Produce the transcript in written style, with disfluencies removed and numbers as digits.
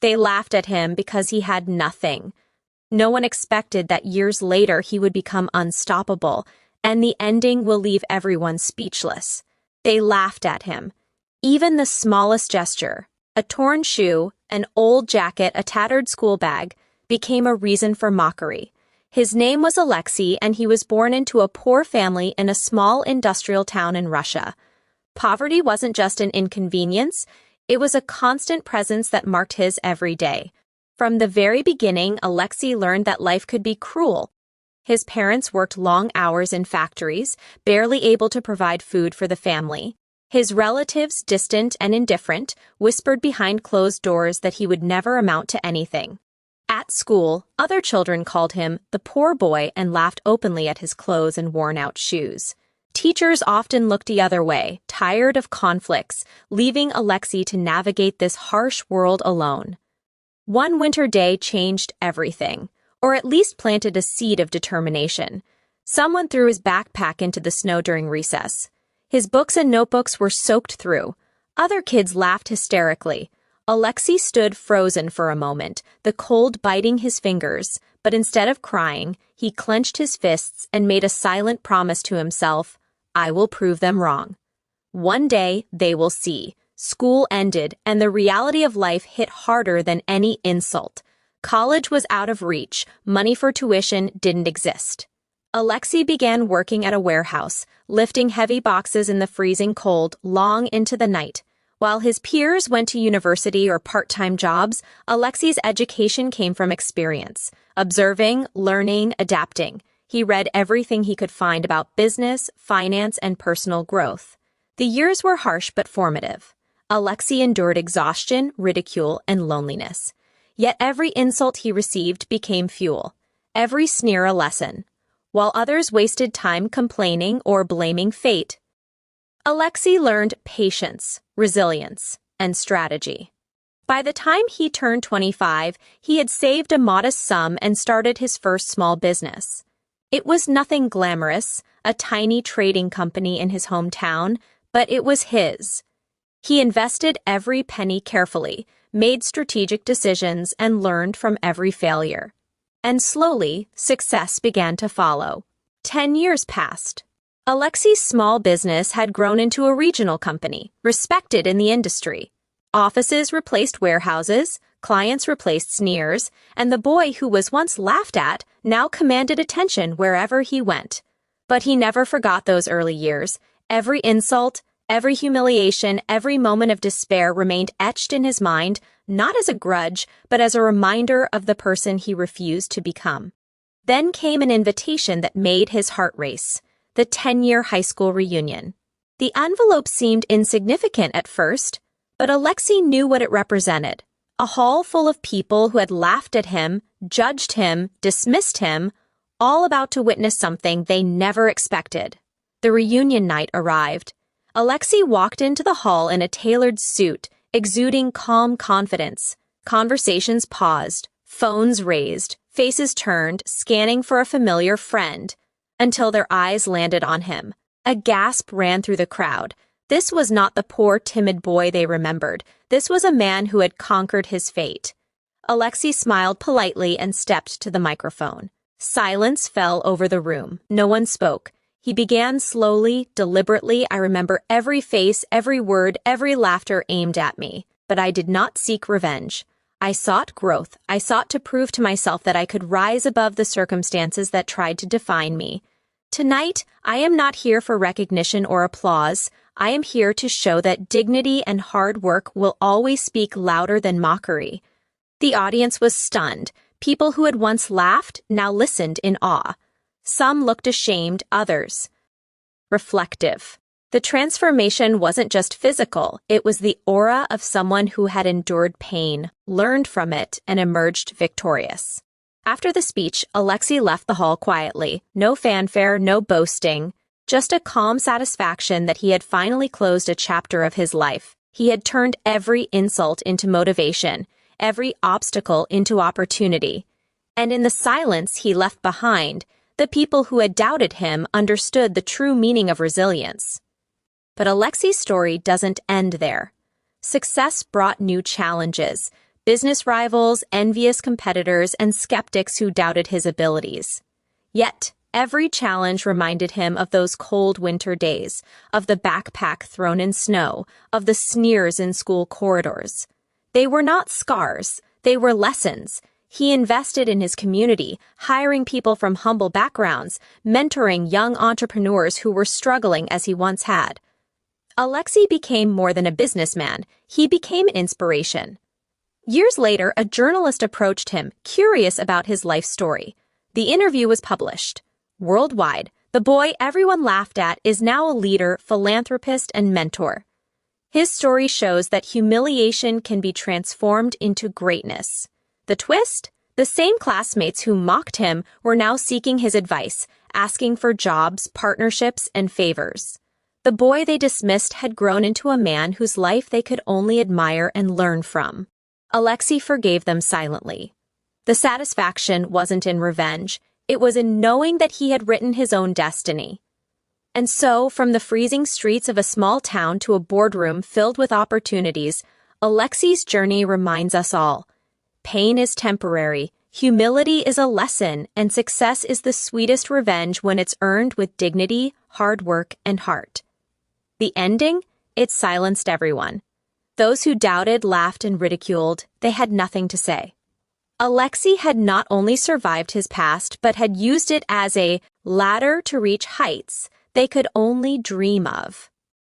They laughed at him because he had nothing. No one expected that years later he would become unstoppable, and the ending will leave everyone speechless. They laughed at him. Even the smallest gesture, a torn shoe, an old jacket, a tattered school bag, became a reason for mockery. His name was Alexei, and he was born into a poor family in a small industrial town in Russia. Poverty wasn't just an inconvenience, it was a constant presence that marked his every day. From the very beginning, Alexei learned that life could be cruel. His parents worked long hours in factories, barely able to provide food for the family. His relatives, distant and indifferent, whispered behind closed doors that he would never amount to anything. At school, other children called him the poor boy and laughed openly at his clothes and worn-out shoes. Teachers often looked the other way, tired of conflicts, leaving Alexei to navigate this harsh world alone. One winter day changed everything, or at least planted a seed of determination. Someone threw his backpack into the snow during recess. His books and notebooks were soaked through. Other kids laughed hysterically. Alexei stood frozen for a moment, the cold biting his fingers, but instead of crying, he clenched his fists and made a silent promise to himself, "I will prove them wrong. One day, they will see." School ended, and the reality of life hit harder than any insult. College was out of reach, money for tuition didn't exist. Alexei began working at a warehouse, lifting heavy boxes in the freezing cold long into the night. While his peers went to university or part-time jobs, Alexei's education came from experience, observing, learning, adapting. He read everything he could find about business, finance, and personal growth. The years were harsh but formative. Alexei endured exhaustion, ridicule, and loneliness. Yet every insult he received became fuel, every sneer a lesson. While others wasted time complaining or blaming fate, Alexei learned patience, resilience, and strategy. By the time he turned 25, he had saved a modest sum and started his first small business. It was nothing glamorous, a tiny trading company in his hometown, but it was his. He invested every penny carefully, made strategic decisions, and learned from every failure. And slowly, success began to follow. 10 years passed. Alexei's small business had grown into a regional company, respected in the industry. Offices replaced warehouses, clients replaced sneers, and the boy who was once laughed at now commanded attention wherever he went. But he never forgot those early years. Every insult, every humiliation, every moment of despair remained etched in his mind, not as a grudge, but as a reminder of the person he refused to become. Then came an invitation that made his heart race, the 10-year high school reunion. The envelope seemed insignificant at first, but Alexei knew what it represented. A hall full of people who had laughed at him, judged him, dismissed him, all about to witness something they never expected. The reunion night arrived. Alexei walked into the hall in a tailored suit, exuding calm confidence. Conversations paused, phones raised, faces turned, scanning for a familiar friend, until their eyes landed on him. A gasp ran through the crowd. This was not the poor, timid boy they remembered. This was a man who had conquered his fate. Alexei smiled politely and stepped to the microphone. Silence fell over the room. No one spoke. He began slowly, deliberately. I remember every face, every word, every laughter aimed at me. But I did not seek revenge. I sought growth. I sought to prove to myself that I could rise above the circumstances that tried to define me. Tonight, I am not here for recognition or applause. I am here to show that dignity and hard work will always speak louder than mockery. The audience was stunned. People who had once laughed now listened in awe. Some looked ashamed, others reflective. The transformation wasn't just physical, it was the aura of someone who had endured pain, learned from it, and emerged victorious. After the speech, Alexei left the hall quietly. No fanfare, no boasting, just a calm satisfaction that he had finally closed a chapter of his life. He had turned every insult into motivation, every obstacle into opportunity. And in the silence he left behind, the people who had doubted him understood the true meaning of resilience. But Alexei's story doesn't end there. Success brought new challenges. business rivals, envious competitors, and skeptics who doubted his abilities. Yet, every challenge reminded him of those cold winter days, of the backpack thrown in snow, of the sneers in school corridors. They were not scars, they were lessons. He invested in his community, hiring people from humble backgrounds, mentoring young entrepreneurs who were struggling as he once had. Alexei became more than a businessman, he became an inspiration. Years later, a journalist approached him, curious about his life story. The interview was published. Worldwide, the boy everyone laughed at is now a leader, philanthropist, and mentor. His story shows that humiliation can be transformed into greatness. The twist? The same classmates who mocked him were now seeking his advice, asking for jobs, partnerships, and favors. The boy they dismissed had grown into a man whose life they could only admire and learn from. Alexei forgave them silently. The satisfaction wasn't in revenge, it was in knowing that he had written his own destiny. And so, from the freezing streets of a small town to a boardroom filled with opportunities, Alexei's journey reminds us all. Pain is temporary, humility is a lesson, and success is the sweetest revenge when it's earned with dignity, hard work, and heart. The ending? It silenced everyone. Those who doubted, laughed, and ridiculed, they had nothing to say. Alexei had not only survived his past, but had used it as a ladder to reach heights they could only dream of.